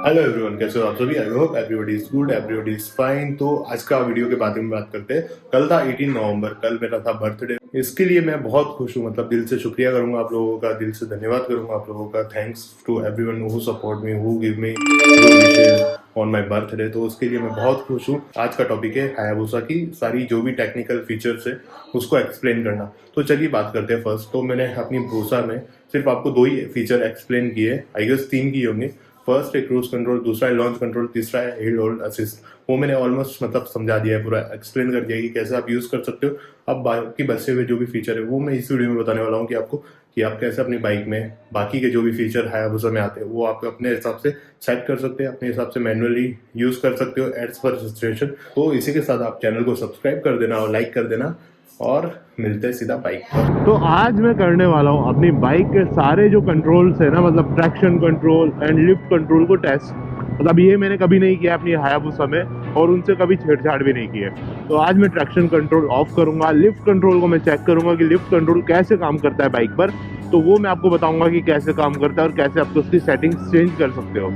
Hello everyone, कैसे हो आप सभी। I hope everybody is good, everybody is fine. तो आज का वीडियो के बारे में बात करते हैं। कल था 18 नवंबर, कल मेरा था बर्थडे। इसके लिए मैं बहुत खुश हूँ, मतलब दिल से शुक्रिया करूंगा आप लोगों का, दिल से धन्यवाद करूंगा आप लोगों का। Thanks to everyone who support me, who give me good wishes on my birthday. तो उसके लिए मैं बहुत खुश हूँ। आज का टॉपिक है हायाबुसा की सारी जो भी टेक्निकल फीचर्स है उसको एक्सप्लेन करना। तो चलिए बात करते हैं। फर्स्ट तो मैंने अपनी बुसा में सिर्फ आपको 2 ही फीचर एक्सप्लेन किए, आई गेस 3 की होंगे। फर्स्ट है क्रूज कंट्रोल, दूसरा है लॉन्च कंट्रोल, तीसरा है हिल होल्ड असिस्ट। वो मैंने ऑलमोस्ट मतलब समझा दिया है, पूरा एक्सप्लेन कर दिया कि कैसे आप यूज कर सकते हो। अब बाकी बचे हुए जो भी फीचर है वो मैं इस वीडियो में बताने वाला हूँ कि आपको कि आप कैसे अपनी बाइक में बाकी के जो भी फीचर हायाबुसा में आते हैं वो आप अपने हिसाब से सेट कर सकते हैं, अपने हिसाब से मैनुअली यूज कर सकते हो एज पर सिचुएशन। तो इसी के साथ आप चैनल को सब्सक्राइब कर देना और लाइक कर देना, और मिलते हैं सीधा बाइक पर। तो आज मैं करने वाला हूँ अपनी बाइक के सारे जो कंट्रोल्स है ना, मतलब traction control and lift control को टेस्ट। मतलब ये मैंने कभी नहीं किया अपनी हायाबुसा में, और उनसे कभी छेड़छाड़ भी नहीं की है। तो आज मैं ट्रैक्शन कंट्रोल ऑफ करूंगा, लिफ्ट कंट्रोल को मैं चेक करूंगा कि लिफ्ट कंट्रोल कैसे काम करता है बाइक पर। तो वो मैं आपको बताऊंगा कि कैसे काम करता है और कैसे आप उसकी सेटिंग्स चेंज कर सकते हो।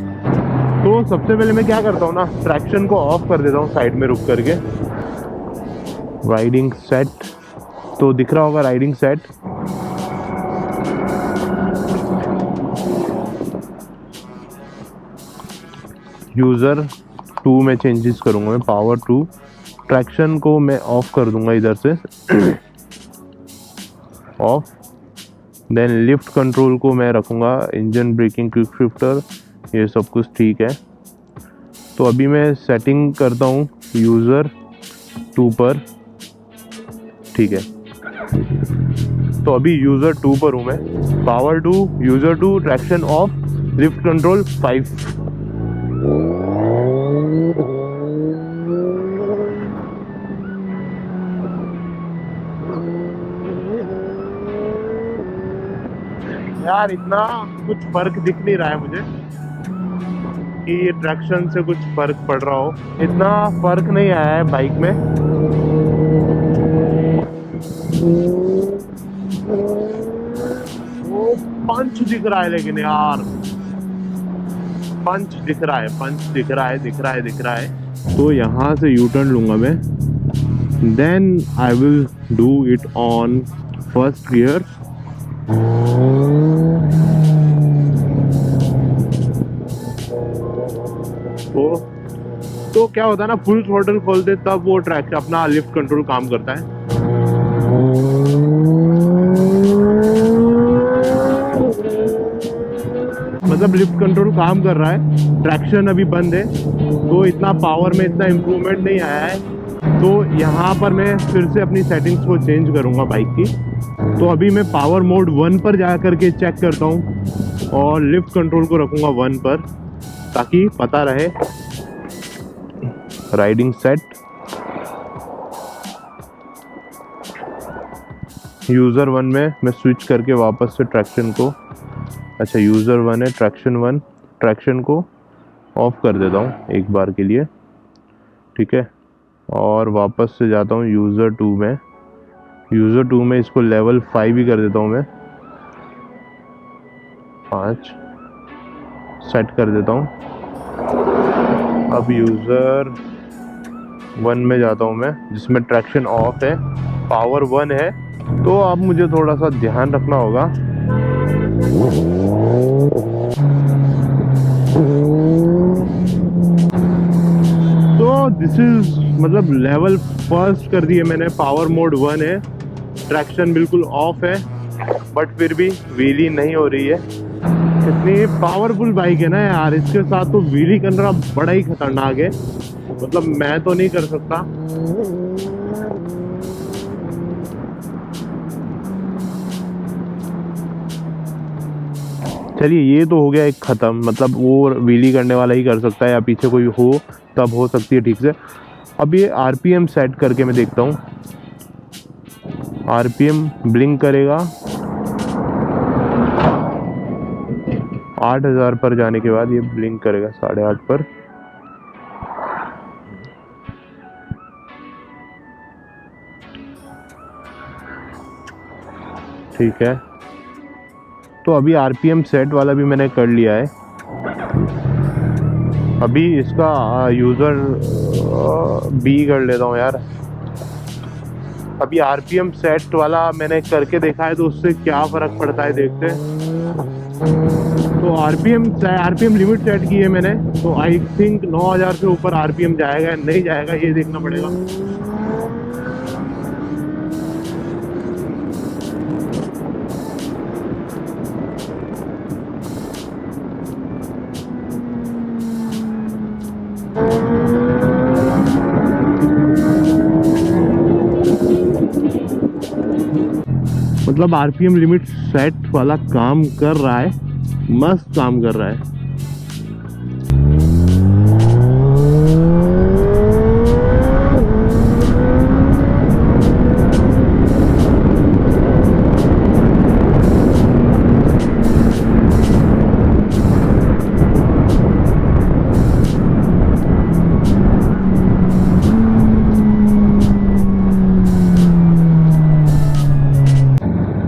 तो सबसे पहले मैं क्या करता हूँ ना, ट्रैक्शन को ऑफ कर देता हूँ साइड में रुक करके। राइडिंग सेट तो दिख रहा होगा, राइडिंग सेट। यूज़र 2 में चेंजेस करूंगा मैं, पावर 2। ट्रैक्शन को मैं ऑफ कर दूंगा इधर से ऑफ। देन लिफ्ट कंट्रोल को मैं रखूंगा, इंजन ब्रेकिंग, क्विक शिफ्टर, ये सब कुछ ठीक है। तो अभी मैं सेटिंग करता हूँ यूज़र 2 पर, ठीक है। तो अभी यूज़र 2 पर हूँ मैं, power 2, user 2, traction of, lift control 5। यार इतना कुछ फर्क दिख नहीं रहा है मुझे कि ये ट्रैक्शन से कुछ फर्क पड़ रहा हो। इतना फर्क नहीं आया है बाइक में। वो पंच दिख रहा है, लेकिन यार पंच दिख रहा है, पंच दिख रहा है, दिख रहा है, दिख रहा है। तो यहाँ से यू टर्न लूंगा मैं, then I will do it on first gear. तो क्या होता है ना, फुल थ्रॉटल खोलते तब वो ट्रैक अपना लिफ्ट कंट्रोल काम करता है। मतलब लिफ्ट कंट्रोल काम कर रहा है, ट्रैक्शन अभी बंद है, तो इतना पावर में इतना इम्प्रूवमेंट नहीं आया है। तो यहाँ पर मैं फिर से अपनी सेटिंग्स को चेंज करूँगा बाइक की। तो अभी मैं पावर मोड 1 पर जा करके चेक करता हूँ और लिफ्ट कंट्रोल को रखूँगा 1 पर, ताकि पता रहे। राइडिंग सेट, यूज़र 1 में मैं स्विच करके वापस से ट्रैक्शन को, अच्छा यूज़र 1 है, ट्रैक्शन 1, ट्रैक्शन को ऑफ कर देता हूँ एक बार के लिए, ठीक है। और वापस से जाता हूँ यूज़र 2 में, यूज़र 2 में इसको लेवल 5 ही कर देता हूँ मैं, 5 सेट कर देता हूँ। अब यूज़र 1 में जाता हूँ मैं, जिसमें ट्रैक्शन ऑफ है, पावर 1 है। तो अब मुझे थोड़ा सा ध्यान रखना होगा। तो दिस इज मतलब लेवल फर्स्ट कर दिए मैंने, पावर मोड 1 है, ट्रैक्शन बिल्कुल ऑफ है, बट फिर भी व्हीली नहीं हो रही है। इतनी पावरफुल बाइक है ना यार, इसके साथ तो व्हीली करना बड़ा ही खतरनाक है। मतलब मैं तो नहीं कर सकता। चलिए ये तो हो गया एक ख़त्म, मतलब वो व्हीली करने वाला ही कर सकता है, या पीछे कोई हो तब हो सकती है ठीक से। अब ये आरपीएम सेट करके मैं देखता हूँ, आरपीएम ब्लिंक करेगा 8000 पर जाने के बाद ये ब्लिंक करेगा 8.5 पर। ठीक है, तो अभी आरपीएम सेट वाला भी मैंने कर लिया है। अभी इसका यूज़र बी कर लेता हूँ यार। अभी आरपीएम सेट वाला मैंने करके देखा है, तो उससे क्या फ़र्क पड़ता है देखते हैं। तो आरपीएम लिमिट सेट की है मैंने, तो आई थिंक 9000 से ऊपर आरपीएम जाएगा या नहीं जाएगा ये देखना पड़ेगा। मतलब आरपीएम लिमिट सेट वाला काम कर रहा है, मस्त काम कर रहा है।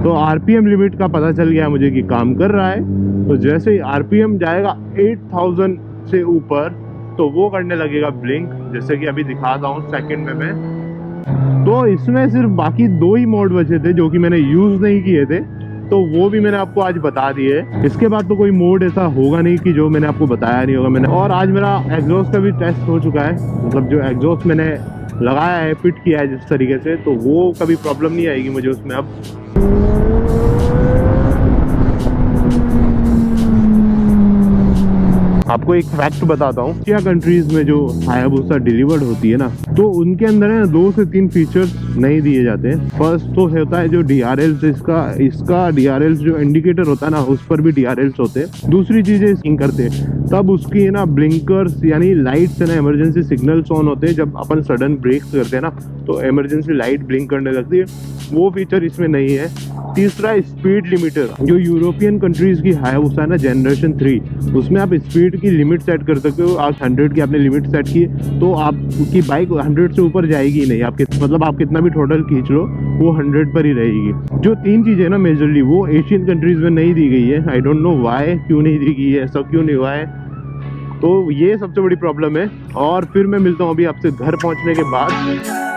तो आरपीएम लिमिट का पता चल गया मुझे कि काम कर रहा है। तो जैसे ही आरपीएम जाएगा 8000 से ऊपर, तो वो करने लगेगा ब्लिंक, जैसे कि अभी दिखाता हूँ सेकंड में मैं। तो इसमें सिर्फ बाकी 2 ही मोड बचे थे जो कि मैंने यूज़ नहीं किए थे, तो वो भी मैंने आपको आज बता दिए। इसके बाद तो कोई मोड ऐसा होगा नहीं कि जो मैंने आपको बताया नहीं होगा मैंने। और आज मेरा एग्जॉस्ट का भी टेस्ट हो चुका है, मतलब जो एग्जॉस्ट मैंने लगाया है, फिट किया है जिस तरीके से, तो वो कभी प्रॉब्लम नहीं आएगी मुझे उसमें अब। आपको एक फैक्ट बताता हूँ, एशिया कंट्रीज में जो हायाबुसा डिलीवर्ड होती है ना, तो उनके अंदर है ना 2 से 3 फीचर्स नहीं दिए जाते। फर्स्ट तो होता है जो DRLs, इसका DRLs जो इंडिकेटर होता है ना, उस पर भी DRLs होते हैं। दूसरी चीजें इंग करते हैं तब उसकी है ना ब्लिंकर्स यानी लाइट्स है ना, इमरजेंसी सिग्नल्स ऑन होते हैं। जब अपन सडन ब्रेक्स करते हैं ना, तो इमरजेंसी लाइट ब्लिंक करने लगती है, वो फीचर इसमें नहीं है। तीसरा स्पीड लिमिटर, जो यूरोपियन कंट्रीज की हायाबुसा है ना जनरेशन 3, उसमें आप स्पीड की लिमिट सेट कर सकते हो। आप 100 की आपने लिमिट सेट की, तो आपकी बाइक 100 से ऊपर जाएगी ही नहीं। आपके मतलब आप कितना भी टोटल खींच लो, वो 100 पर ही रहेगी। जो 3 चीजें ना मेजरली, वो एशियन कंट्रीज में नहीं दी गई है। आई डोंट नो व्हाई, क्यों नहीं दी गई है, ऐसा क्यों नहीं हुआ है। तो ये सबसे बड़ी प्रॉब्लम है। और फिर मैं मिलता हूँ अभी आपसे घर पहुँचने के बाद।